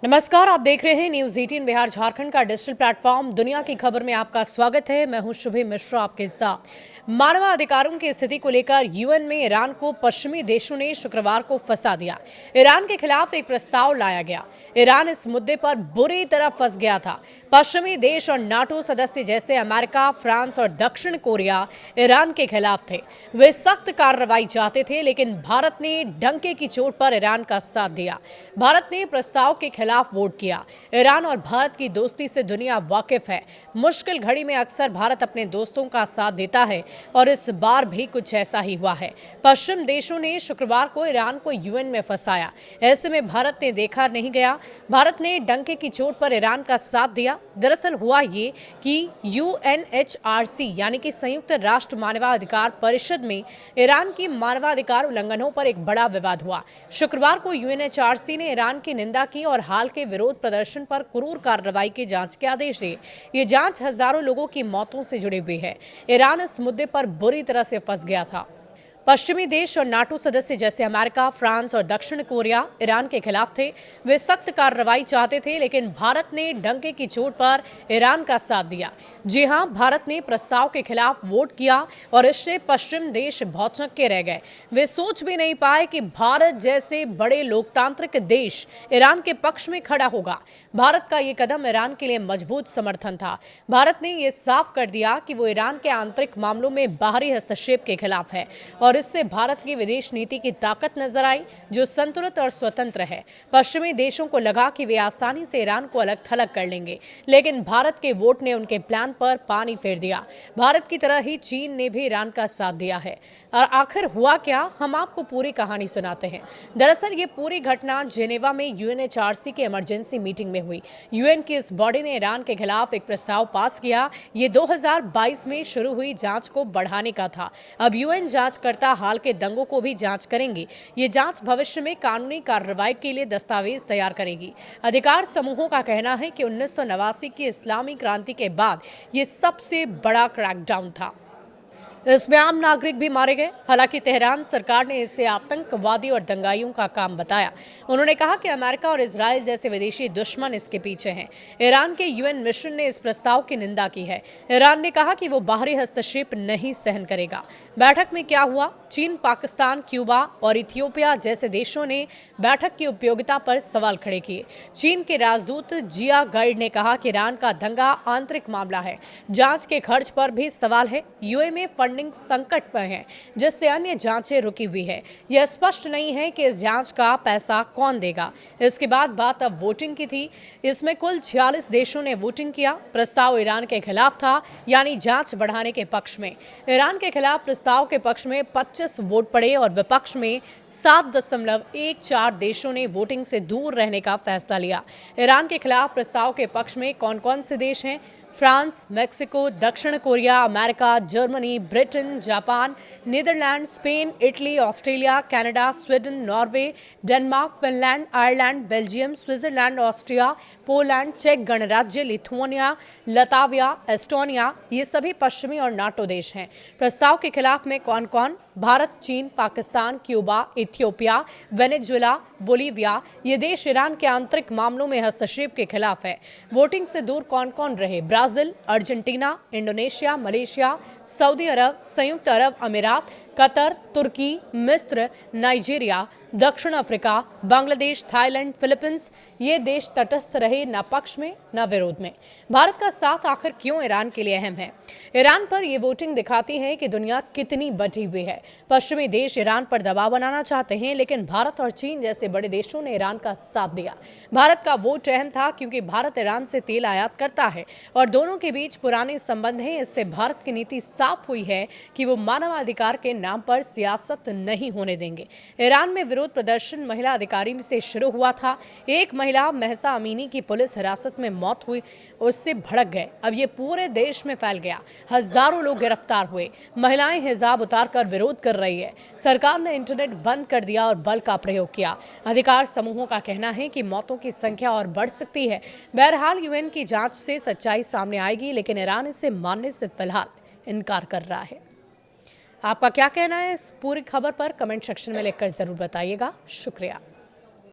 नमस्कार, आप देख रहे हैं न्यूज 18 बिहार झारखंड का डिजिटल प्लेटफॉर्म दुनिया की खबर में आपका स्वागत है। मैं हूं शुभी मिश्रा आपके साथ। मानवाधिकारों की स्थिति को लेकर यूएन में ईरान को पश्चिमी देशों ने शुक्रवार को फंसा दिया। ईरान के खिलाफ एक प्रस्ताव लाया गया। ईरान इस मुद्दे पर बुरी तरह फंस गया था। पश्चिमी देश और नाटो सदस्य जैसे अमेरिका, फ्रांस और दक्षिण कोरिया ईरान के खिलाफ थे। वे सख्त कार्रवाई चाहते थे, लेकिन भारत ने डंके की चोट पर ईरान का साथ दिया। भारत ने प्रस्ताव के खिलाफ वोट किया। ईरान और भारत की दोस्ती से दुनिया वाकिफ है। मुश्किल घड़ी में अक्सर भारत अपने दोस्तों का साथ देता है और इस बार भी कुछ ऐसा ही हुआ है। पश्चिम देशों ने शुक्रवार को ईरान को यूएन में फंसाया। ऐसे में भारत ने देखा नहीं गया। भारत ने डंके की चोट पर ईरान का साथ दिया। दरअसल हुआ ये कि यूएनएचआरसी यानी कि संयुक्त राष्ट्र मानवाधिकार परिषद में ईरान की मानवाधिकार उल्लंघनों पर एक बड़ा विवाद हुआ। शुक्रवार को यूएनएचआरसी ने ईरान की निंदा की और हाल के विरोध प्रदर्शन पर क्रूर कार्रवाई की जांच के आदेश दिए। ये जांच हजारों लोगों की मौतों से जुड़ी हुई है। ईरान इस मुद्दे पर बुरी तरह से फंस गया था। पश्चिमी देश और नाटो सदस्य जैसे अमेरिका, फ्रांस और दक्षिण कोरिया ईरान के खिलाफ थे। वे सख्त कार्रवाई चाहते थे, लेकिन भारत ने डंके की चोट पर ईरान का साथ दिया। जी हां, भारत ने प्रस्ताव के खिलाफ वोट किया और इससे पश्चिम देश भौचक्के के रह गए। वे सोच भी नहीं पाए कि भारत जैसे बड़े लोकतांत्रिक देश ईरान के पक्ष में खड़ा होगा। भारत का ये कदम ईरान के लिए मजबूत समर्थन था। भारत ने यह साफ कर दिया कि वो ईरान के आंतरिक मामलों में बाहरी हस्तक्षेप के खिलाफ है और इससे भारत की विदेश नीति की ताकत नजर आई, जो संतुलित और स्वतंत्र है। पश्चिमी देशों को लगा कि वे आसानी से ईरान को अलग थलग कर लेंगे, लेकिन भारत के वोट ने उनके प्लान पर पानी फेर दिया। भारत की तरह ही चीन ने भी ईरान का साथ दिया है। और आखिर हुआ क्या, हम आपको पूरी कहानी सुनाते हैं। दरअसल ये पूरी घटना जेनेवा में यूएनएचआरसी की इमरजेंसी मीटिंग में हुई। यूएन की इस बॉडी ने ईरान के खिलाफ एक प्रस्ताव पास किया। ये 2022 में शुरू हुई जांच को बढ़ाने का था। अब यूएन जांच करता हाल के दंगों को भी जांच करेंगी। ये जांच भविष्य में कानूनी कार्रवाई के लिए दस्तावेज तैयार करेगी। अधिकार समूहों का कहना है कि 1989 की इस्लामी क्रांति के बाद ये सबसे बड़ा क्रैकडाउन था। इसमें आम नागरिक भी मारे गए। हालांकि तेहरान सरकार ने इसे आतंकवादी और दंगाइयों का काम बताया। उन्होंने कहा कि अमेरिका और इजरायल जैसे विदेशी दुश्मन इसके पीछे हैं। ईरान के यूएन मिशन ने इस प्रस्ताव की निंदा की है। ईरान ने कहा कि वो बाहरी हस्तक्षेप नहीं सहन करेगा। बैठक में क्या हुआ? चीन, पाकिस्तान, क्यूबा और इथियोपिया जैसे देशों ने बैठक की उपयोगिता पर सवाल खड़े किए। चीन के राजदूत जिया गाइड ने कहा कि ईरान का दंगा आंतरिक मामला है। जांच के खर्च पर भी सवाल है। यूए में फंडिंग संकट पर है, जिससे अन्य जांचें रुकी हुई है। यह स्पष्ट नहीं है कि इस जांच का पैसा कौन देगा। इसके बाद बात अब वोटिंग की थी। इसमें कुल 46 देशों ने वोटिंग किया। प्रस्ताव ईरान के खिलाफ था, यानी जांच बढ़ाने के पक्ष में। ईरान के खिलाफ प्रस्ताव के पक्ष में 25 वोट पड़े और विपक्ष में 7.14 देशों ने वोटिंग से दूर रहने का फैसला लिया। ईरान के खिलाफ प्रस्ताव के पक्ष में कौन कौन से देश हैं? फ्रांस, मेक्सिको, दक्षिण Korea, America, Germany, Britain, Japan, Netherland, Spain, Italy, Australia, Canada, Sweden, Norway, Denmark, Finland, Ireland, Belgium, Switzerland, Austria, Poland, चेक गणराज्य, लिथुआनिया, लताविया, एस्टोनिया, ये सभी पश्चिमी और नाटो देश हैं। प्रस्ताव के खिलाफ में कौन कौन? भारत, चीन, Pakistan, Cuba, Ethiopia, Venezuela, Bolivia. ये देश ईरान के आंतरिक मामलों में हस्तक्षेप के खिलाफ है। वोटिंग से दूर कौन कौन रहे? ब्राजील, अर्जेंटीना, इंडोनेशिया, मलेशिया, सऊदी अरब, संयुक्त अरब अमीरात, कतर, तुर्की, मिस्र, नाइजीरिया, दक्षिण अफ्रीका, बांग्लादेश, थाईलैंड, फिलीपींस। ये देश तटस्थ रहे, न पक्ष में न विरोध में। भारत का साथ आखिर क्यों ईरान के लिए अहम है? ईरान पर यह वोटिंग दिखाती है कि दुनिया कितनी बटी हुई है। पश्चिमी देश ईरान पर दबाव बनाना चाहते हैं, लेकिन भारत और चीन जैसे बड़े देशों ने ईरान का साथ दिया। भारत का वोट अहम था क्योंकि भारत ईरान से तेल आयात करता है और दोनों के बीच पुराने संबंध हैं। इससे भारत की नीति साफ हुई है कि वो मानवाधिकार के नाम पर सियासत नहीं होने देंगे। ईरान में विरोध प्रदर्शन महिला अधिकारी से शुरू हुआ था। एक महिला महसा अमीनी की पुलिस हिरासत में मौत हुई, उससे भड़क गए। अब ये पूरे देश में फैल गया। हजारों लोग गिरफ्तार हुए। महिलाएं हिजाब उतारकर विरोध कर रही है। सरकार ने इंटरनेट बंद कर दिया और बल का प्रयोग किया। अधिकार समूहों का कहना है कि मौतों की संख्या और बढ़ सकती है। बहरहाल यूएन की जांच से सच्चाई सामने आएगी, लेकिन ईरान इसे मानने से फिलहाल इनकार कर रहा है। आपका क्या कहना है इस पूरी खबर पर? कमेंट सेक्शन में लिखकर जरूर बताइएगा। शुक्रिया।